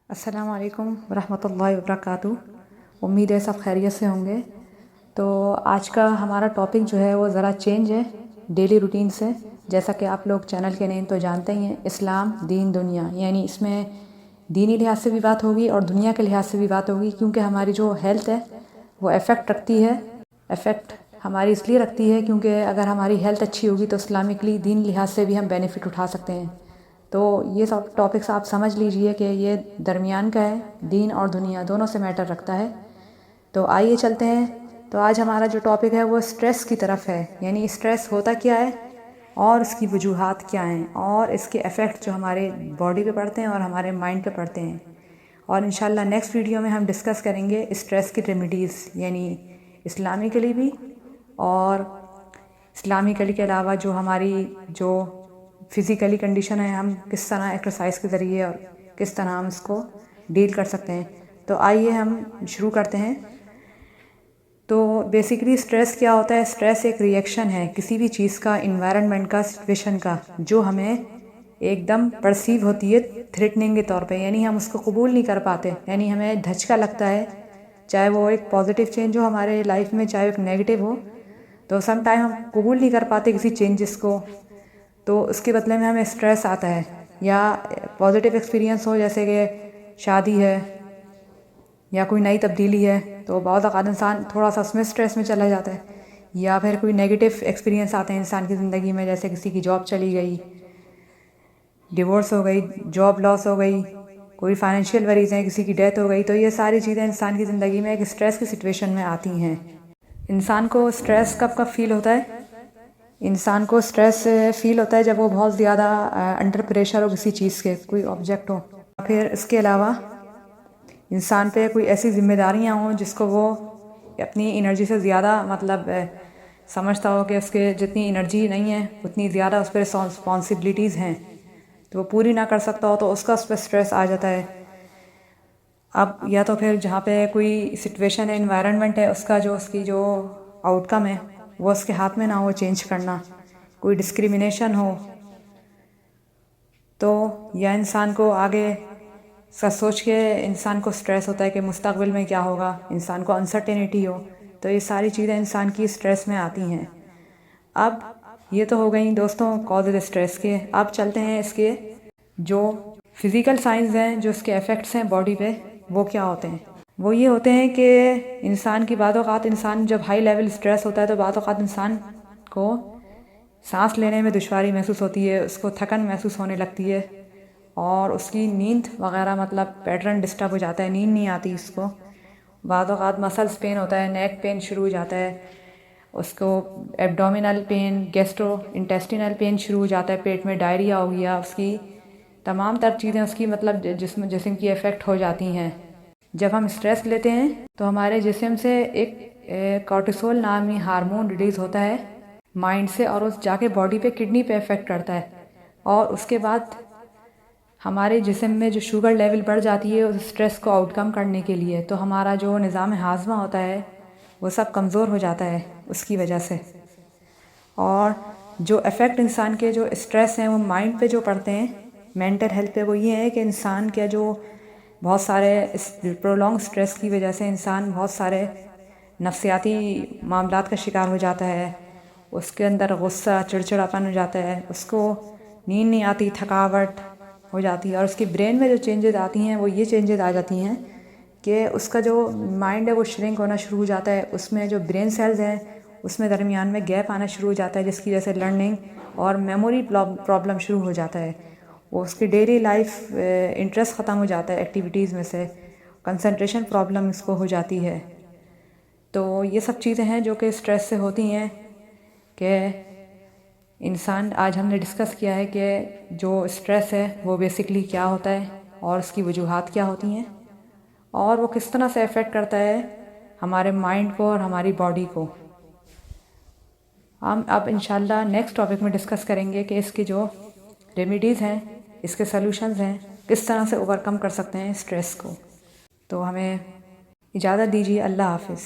السلام علیکم ورحمۃ اللہ وبرکاتہ۔ امید ہے سب خیریت سے ہوں گے۔ تو آج کا ہمارا ٹاپک جو ہے وہ ذرا چینج ہے ڈیلی روٹین سے۔ جیسا کہ آپ لوگ چینل کے نیم تو جانتے ہی ہیں، اسلام دین دنیا، یعنی اس میں دینی لحاظ سے بھی بات ہوگی اور دنیا کے لحاظ سے بھی بات ہوگی، کیونکہ ہماری جو ہیلتھ ہے وہ افیکٹ رکھتی ہے۔ افیکٹ ہماری اس لیے رکھتی ہے کیونکہ اگر ہماری ہیلتھ اچھی ہوگی تو اسلامکلی دین لحاظ سے بھی ہم بینیفٹ اٹھا سکتے ہیں۔ تو یہ سب ٹاپکس آپ سمجھ لیجئے کہ یہ درمیان کا ہے، دین اور دنیا دونوں سے میٹر رکھتا ہے۔ تو آئیے چلتے ہیں۔ تو آج ہمارا جو ٹاپک ہے وہ اسٹریس کی طرف ہے، یعنی اسٹریس ہوتا کیا ہے اور اس کی وجوہات کیا ہیں اور اس کے ایفیکٹ جو ہمارے باڈی پہ پڑتے ہیں اور ہمارے مائنڈ پہ پڑتے ہیں۔ اور انشاءاللہ نیکسٹ ویڈیو میں ہم ڈسکس کریں گے اسٹریس کی ریمیڈیز، یعنی اسلامکلی بھی اور اسلامکلی کے علاوہ جو ہماری جو فزیکلی کنڈیشن ہے، ہم کس طرح ایکسرسائز کے ذریعے اور کس طرح ہم اس کو ڈیل کر سکتے ہیں۔ تو آئیے ہم شروع کرتے ہیں۔ تو بیسیکلی اسٹریس کیا ہوتا ہے؟ اسٹریس ایک ریئیکشن ہے کسی بھی چیز کا، انوائرنمنٹ کا، سچویشن کا، جو ہمیں ایک دم پرسیو ہوتی ہے تھریٹننگ کے طور پہ، یعنی ہم اس کو قبول نہیں کر پاتے، یعنی ہمیں دھچکا لگتا ہے، چاہے وہ ایک پازیٹیو چینج ہو ہمارے لائف میں، چاہے ایک نیگیٹو ہو، تو سم ٹائم ہم قبول نہیں کر پاتے کسی چینجز کو، تو اس کے بدلے میں ہمیں اسٹریس آتا ہے۔ یا پازیٹیو ایکسپیرینس ہو، جیسے کہ شادی ہے یا کوئی نئی تبدیلی ہے، تو بعض اوقات انسان تھوڑا سا اس میں اسٹریس میں چلا جاتا ہے۔ یا پھر کوئی نیگیٹو ایکسپیرینس آتے ہیں انسان کی زندگی میں، جیسے کسی کی جاب چلی گئی، ڈیورس ہو گئی، جاب لاس ہو گئی، کوئی فائنینشیل وریز ہیں، کسی کی ڈیتھ ہو گئی، تو یہ ساری چیزیں انسان کی زندگی میں ایک اسٹریس کی سچویشن میں آتی ہیں۔ انسان کو اسٹریس کب کب فیل ہوتا ہے؟ انسان کو اسٹریس فیل ہوتا ہے جب وہ بہت زیادہ انڈر پریشر ہو کسی چیز کے، کوئی آبجیکٹ ہو، پھر اس کے علاوہ انسان پہ کوئی ایسی ذمہ داریاں ہوں جس کو وہ اپنی انرجی سے زیادہ سمجھتا ہو کہ اس کے جتنی انرجی نہیں ہے اتنی زیادہ اس پہ رسپانسبلٹیز ہیں، تو وہ پوری نہ کر سکتا ہو تو اس کا اس پہ اسٹریس آ جاتا ہے۔ اب یا تو پھر جہاں پہ کوئی سچویشن ہے، انوائرنمنٹ ہے، اس کا جو اس کی جو آؤٹ کم ہے وہ اس کے ہاتھ میں نہ ہو چینج کرنا، کوئی ڈسکریمنیشن ہو، تو یا انسان کو آگے سا سوچ کے انسان کو اسٹریس ہوتا ہے کہ مستقبل میں کیا ہوگا، انسان کو انسرٹینٹی ہو، تو یہ ساری چیزیں انسان کی اسٹریس میں آتی ہیں۔ اب یہ تو ہو گئیں دوستوں کاز اسٹریس کے۔ اب چلتے ہیں اس کے جو فزیکل سائنز ہیں، جو اس کے ایفیکٹس ہیں باڈی پہ، وہ کیا ہوتے ہیں؟ وہ یہ ہوتے ہیں کہ انسان کی بعض اوقات انسان جب ہائی لیول اسٹریس ہوتا ہے تو بعض اوقات انسان کو سانس لینے میں دشواری محسوس ہوتی ہے، اس کو تھکن محسوس ہونے لگتی ہے، اور اس کی نیند وغیرہ پیٹرن ڈسٹرب ہو جاتا ہے، نیند نہیں آتی اس کو۔ بعض اوقات مسلز پین ہوتا ہے، نیک پین شروع ہو جاتا ہے، اس کو abdominal pain, gastrointestinal pain شروع ہو جاتا ہے، پیٹ میں ڈائریا ہو گیا، اس کی تمام تر چیزیں اس کی جسم کی افیکٹ ہو جاتی ہیں۔ جب ہم اسٹریس لیتے ہیں تو ہمارے جسم سے ایک کورٹیسول نامی ہارمون ریلیز ہوتا ہے مائنڈ سے، اور اس جا کے باڈی پہ کڈنی پہ افیکٹ کرتا ہے، اور اس کے بعد ہمارے جسم میں جو شوگر لیول بڑھ جاتی ہے اس اسٹریس کو آؤٹ کم کرنے کے لیے، تو ہمارا جو نظام ہاضمہ ہوتا ہے وہ سب کمزور ہو جاتا ہے اس کی وجہ سے۔ اور جو افیکٹ انسان کے جو اسٹریس ہیں وہ مائنڈ پہ جو پڑتے ہیں، مینٹل ہیلتھ پہ، وہ یہ ہے کہ انسان کے جو بہت سارے پرولونگ اسٹریس کی وجہ سے انسان بہت سارے نفسیاتی معاملات کا شکار ہو جاتا ہے، اس کے اندر غصہ، چڑچڑاپن ہو جاتا ہے، اس کو نیند نہیں آتی، تھکاوٹ ہو جاتی ہے، اور اس کی برین میں جو چینجز آتی ہیں وہ یہ چینجز آ جاتی ہیں کہ اس کا جو مائنڈ ہے وہ شرنک ہونا شروع ہو جاتا ہے، اس میں جو برین سیلز ہیں اس میں درمیان میں گیپ آنا شروع ہو جاتا ہے، جس کی وجہ سے لرننگ اور میموری پرابلم شروع ہو جاتا ہے، وہ اس کی ڈیلی لائف انٹرسٹ ختم ہو جاتا ہے ایکٹیویٹیز میں سے، کنسنٹریشن پرابلم اس کو ہو جاتی ہے۔ تو یہ سب چیزیں ہیں جو کہ اسٹریس سے ہوتی ہیں کہ انسان، آج ہم نے ڈسکس کیا ہے کہ جو اسٹریس ہے وہ بیسکلی کیا ہوتا ہے اور اس کی وجوہات کیا ہوتی ہیں، اور وہ کس طرح سے افیکٹ کرتا ہے ہمارے مائنڈ کو اور ہماری باڈی کو۔ ہم اب انشاءاللہ نیکسٹ ٹاپک میں ڈسکس کریں گے کہ اس کی جو ریمیڈیز ہیں، اس کے سلوشنز ہیں، کس طرح سے اوور کم کر سکتے ہیں اسٹریس کو۔ تو ہمیں اجازت دیجیے، اللہ حافظ۔